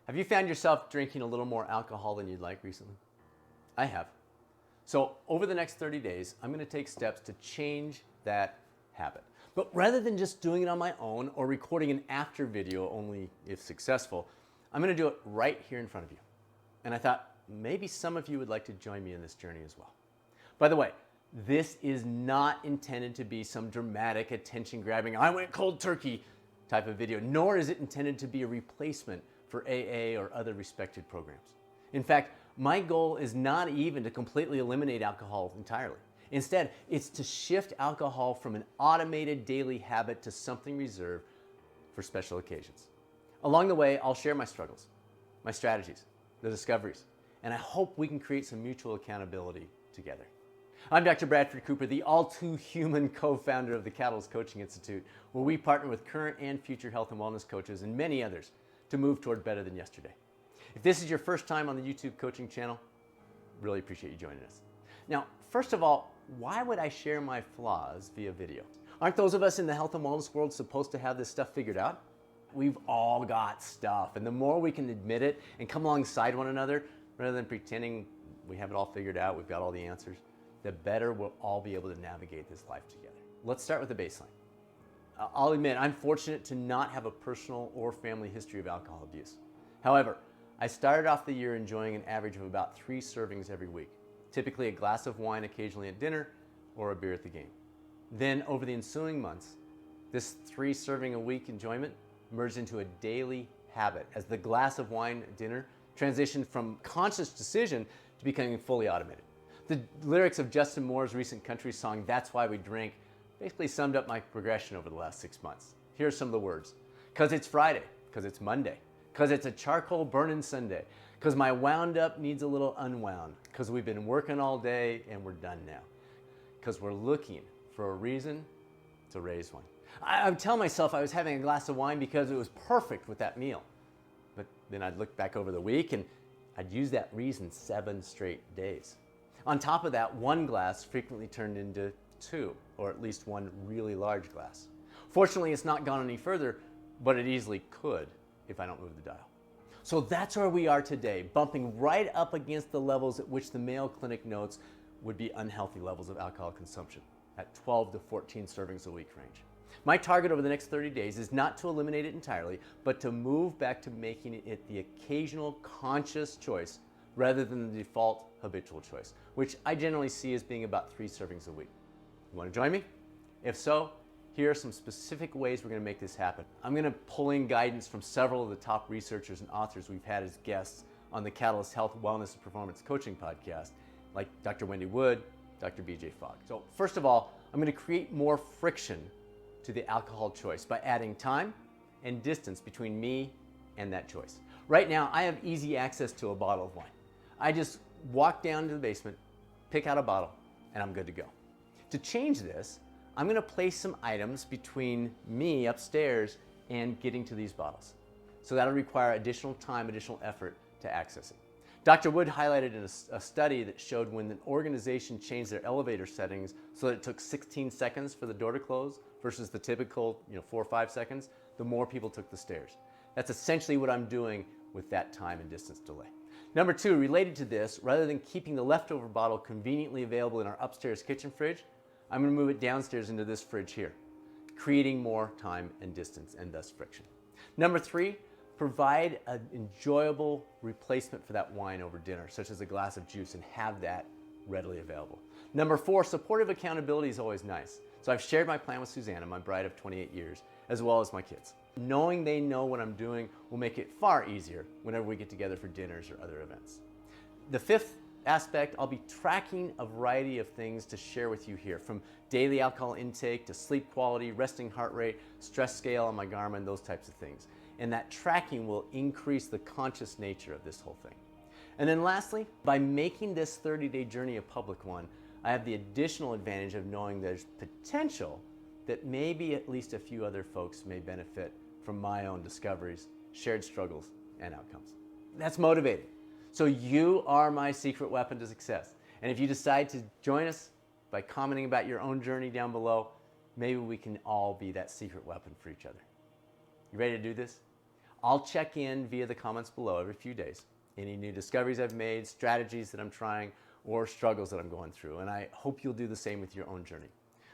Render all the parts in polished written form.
Have you found yourself drinking a little more alcohol than you'd like recently? I have. So over the next 30 days, I'm going to take steps to change that habit. But rather than just doing it on my own or recording an after video only if successful, I'm going to do it right here in front of you. And I thought maybe some of you would like to join me in this journey as well. By the way, this is not intended to be some dramatic, attention-grabbing, I went cold turkey type of video, nor is it intended to be a replacement for AA or other respected programs. In fact, my goal is not even to completely eliminate alcohol entirely. Instead, it's to shift alcohol from an automated daily habit to something reserved for special occasions. Along the way, I'll share my struggles, my strategies, the discoveries, and I hope we can create some mutual accountability together. I'm Dr. Bradford Cooper, the all-too-human co-founder of the Catalyst Coaching Institute, where we partner with current and future health and wellness coaches and many others to move toward better than yesterday. If this is your first time on the YouTube coaching channel, really appreciate you joining us. Now, first of all, why would I share my flaws via video? Aren't those of us in the health and wellness world supposed to have this stuff figured out? We've all got stuff, and the more we can admit it and come alongside one another, rather than pretending we have it all figured out, we've got all the answers, the better we'll all be able to navigate this life together. Let's start with the baseline. I'll admit, I'm fortunate to not have a personal or family history of alcohol abuse. However, I started off the year enjoying an average of about 3 servings every week, typically a glass of wine occasionally at dinner or a beer at the game. Then over the ensuing months, this 3 serving a week enjoyment merged into a daily habit as the glass of wine at dinner transitioned from conscious decision to becoming fully automated. The lyrics of Justin Moore's recent country song, That's Why We Drink, basically summed up my progression over the last 6 months. Here are some of the words. 'Cause it's Friday, 'cause it's Monday, 'cause it's a charcoal burning Sunday, 'cause my wound up needs a little unwound, 'cause we've been working all day and we're done now, 'cause we're looking for a reason to raise one. I would tell myself I was having a glass of wine because it was perfect with that meal. But then I'd look back over the week and I'd use that reason 7 straight days. On top of that, 1 glass frequently turned into 2, or at least 1 really large glass. Fortunately, it's not gone any further, but it easily could if I don't move the dial. So that's where we are today, bumping right up against the levels at which the Mayo Clinic notes would be unhealthy levels of alcohol consumption, at 12 to 14 servings a week range. My target over the next 30 days is not to eliminate it entirely, but to move back to making it the occasional conscious choice rather than the default habitual choice, which I generally see as being about 3 servings a week. You want to join me? If so, here are some specific ways we're going to make this happen. I'm going to pull in guidance from several of the top researchers and authors we've had as guests on the Catalyst Health, Wellness, and Performance Coaching podcast, like Dr. Wendy Wood, Dr. BJ Fogg. So first of all, I'm going to create more friction to the alcohol choice by adding time and distance between me and that choice. Right now, I have easy access to a bottle of wine. I just walk down to the basement, pick out a bottle, and I'm good to go. To change this, I'm going to place some items between me upstairs and getting to these bottles. So that'll require additional time, additional effort to access it. Dr. Wood highlighted in a study that showed when an organization changed their elevator settings so that it took 16 seconds for the door to close versus the typical 4 or 5 seconds, the more people took the stairs. That's essentially what I'm doing with that time and distance delay. Number 2, related to this, rather than keeping the leftover bottle conveniently available in our upstairs kitchen fridge, I'm going to move it downstairs into this fridge here, creating more time and distance and thus friction. Number 3, provide an enjoyable replacement for that wine over dinner, such as a glass of juice, and have that readily available. Number 4, supportive accountability is always nice. So I've shared my plan with Susanna, my bride of 28 years, as well as my kids. Knowing they know what I'm doing will make it far easier whenever we get together for dinners or other events. The 5th aspect, I'll be tracking a variety of things to share with you here, from daily alcohol intake to sleep quality, resting heart rate, stress scale on my Garmin, those types of things. And that tracking will increase the conscious nature of this whole thing. And then lastly, by making this 30-day journey a public one, I have the additional advantage of knowing there's potential that maybe at least a few other folks may benefit from my own discoveries, shared struggles, and outcomes. That's motivating. So you are my secret weapon to success. And if you decide to join us by commenting about your own journey down below, maybe we can all be that secret weapon for each other. You ready to do this? I'll check in via the comments below every few days. Any new discoveries I've made, strategies that I'm trying, or struggles that I'm going through. And I hope you'll do the same with your own journey.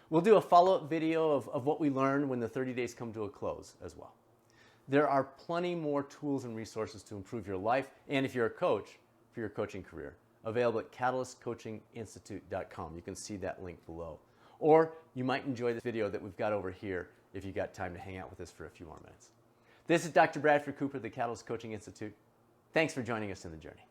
We'll do a follow-up video of what we learned when the 30 days come to a close as well. There are plenty more tools and resources to improve your life, and if you're a coach, for your coaching career, available at catalystcoachinginstitute.com. You can see that link below. Or you might enjoy this video that we've got over here if you got time to hang out with us for a few more minutes. This is Dr. Bradford Cooper, the Catalyst Coaching Institute. Thanks for joining us in the journey.